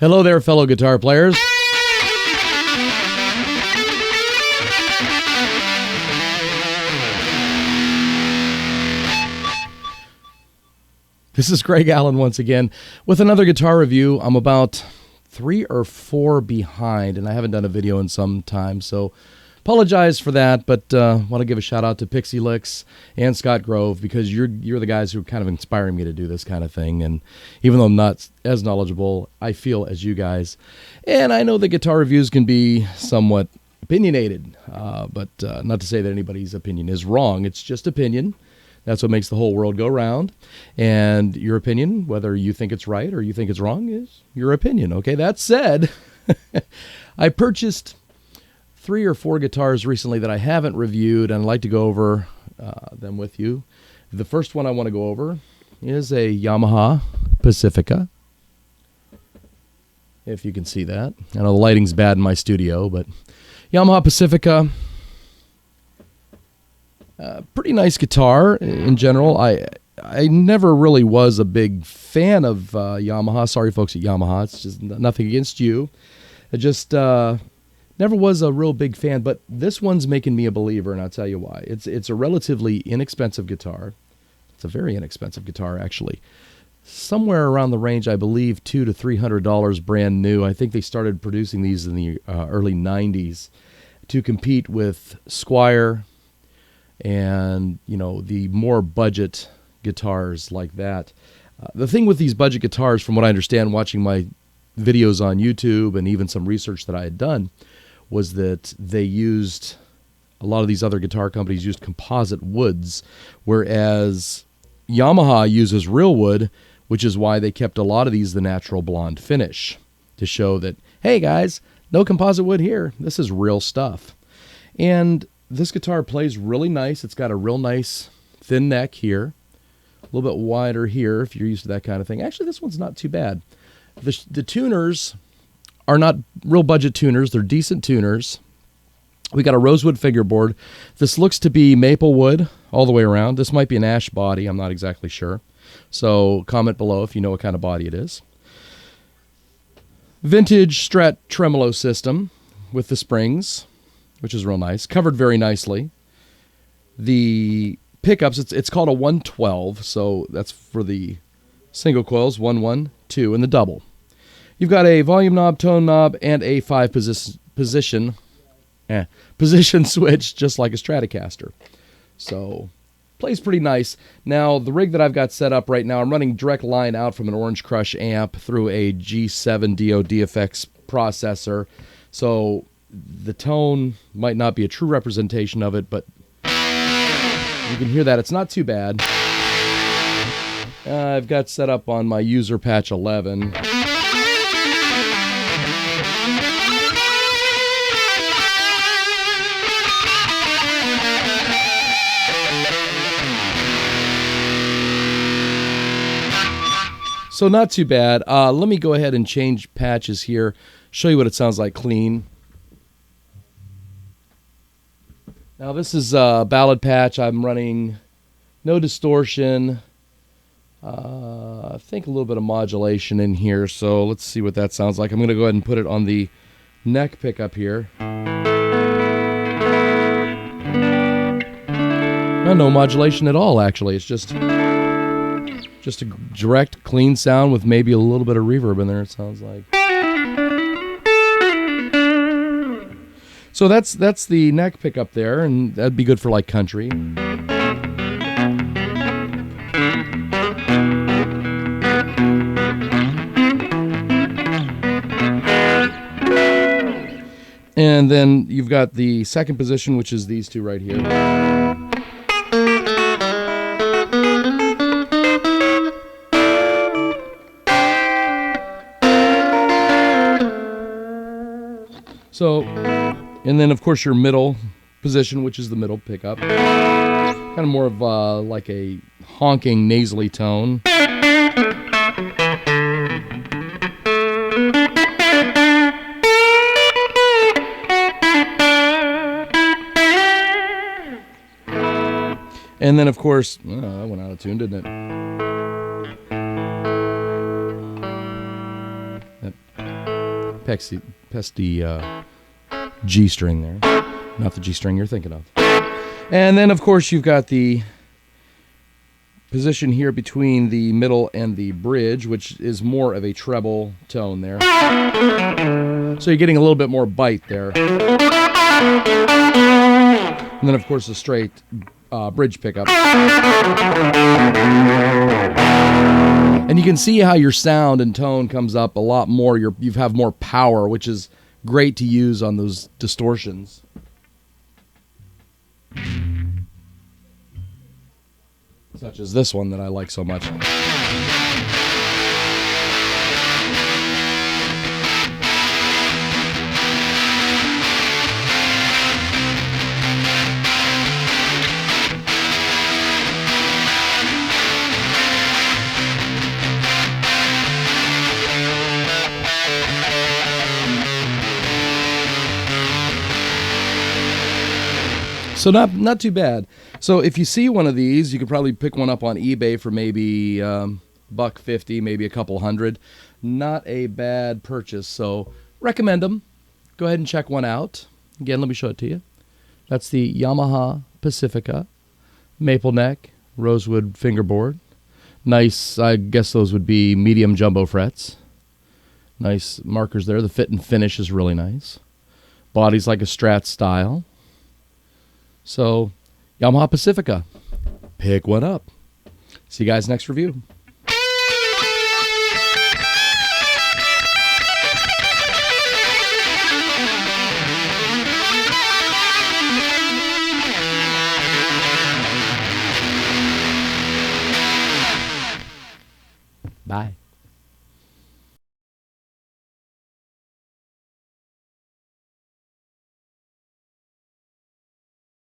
Hello there, fellow guitar players. This is Gregg Allen once again with another guitar review. I'm about 3 or 4 behind, and I haven't done a video in some time, so apologize for that, but want to give a shout out to Pixie Licks and Scott Grove because you're the guys who are kind of inspiring me to do this kind of thing. And even though I'm not as knowledgeable, I feel as you guys. And I know that guitar reviews can be somewhat opinionated, but not to say that anybody's opinion is wrong. It's just opinion. That's what makes the whole world go round. And your opinion, whether you think it's right or you think it's wrong, is your opinion. Okay, that said, I purchased 3 or 4 guitars recently that I haven't reviewed, and I'd like to go over them with you. The first one I want to go over is a Yamaha Pacifica. If you can see that. I know the lighting's bad in my studio, but Yamaha Pacifica, pretty nice guitar in general. I never really was a big fan of Yamaha. Sorry, folks at Yamaha. It's just nothing against you. I just never was a real big fan, but this one's making me a believer, and I'll tell you why. It's a relatively inexpensive guitar. It's a very inexpensive guitar, actually. Somewhere around the range, I believe, $200 to $300 brand new. I think they started producing these in the early 90s to compete with Squier and, you know, the more budget guitars like that. The thing with these budget guitars, from what I understand, watching my videos on YouTube and even some research that I had done, was that they used, a lot of these other guitar companies used composite woods, whereas Yamaha uses real wood, which is why they kept a lot of these the natural blonde finish, to show that, hey guys, no composite wood here. This is real stuff. And this guitar plays really nice. It's got a real nice thin neck here, a little bit wider here if you're used to that kind of thing. Actually, this one's not too bad. The tuners are not real budget tuners. They're decent tuners. We got a rosewood fingerboard. This looks to be maple wood all the way around. This might be an ash body. I'm not exactly sure. So comment below if you know what kind of body it is. Vintage Strat tremolo system with the springs, which is real nice. Covered very nicely. The pickups, it's called a 112, so that's for the single coils, 1, 1, 2, and the double. You've got a volume knob, tone knob, and a 5-position switch, just like a Stratocaster. So, plays pretty nice. Now, the rig that I've got set up right now, I'm running direct line out from an Orange Crush amp through a G7 DO DFX processor. So, the tone might not be a true representation of it, but you can hear that. It's not too bad. I've got set up on my user patch 11. So not too bad. Let me go ahead and change patches here, show you what it sounds like clean. Now this is a ballad patch. I'm running no distortion. I think a little bit of modulation in here, so let's see what that sounds like. I'm going to go ahead and put it on the neck pickup here. No modulation at all, actually. It's just a direct, clean sound with maybe a little bit of reverb in there, it sounds like. So that's the neck pickup there, and that'd be good for like country. And then you've got the second position, which is these two right here. So, and then of course your middle position, which is the middle pickup. Kind of more of like a honking nasally tone. And then, of course, that went out of tune, didn't it? pesky G string there. Not the G string you're thinking of. And then, of course, you've got the position here between the middle and the bridge, which is more of a treble tone there. So you're getting a little bit more bite there. And then, of course, the straight bridge pickup. And you can see how your sound and tone comes up a lot more. You have more power, which is great to use on those distortions. Such as this one that I like so much. So not too bad. So if you see one of these, you could probably pick one up on eBay for maybe $150, maybe a couple $100. Not a bad purchase. So recommend them. Go ahead and check one out. Again, let me show it to you. That's the Yamaha Pacifica maple neck rosewood fingerboard. Nice. I guess those would be medium jumbo frets. Nice markers there. The fit and finish is really nice. Body's like a Strat style. So, Yamaha Pacifica, pick one up. See you guys next review.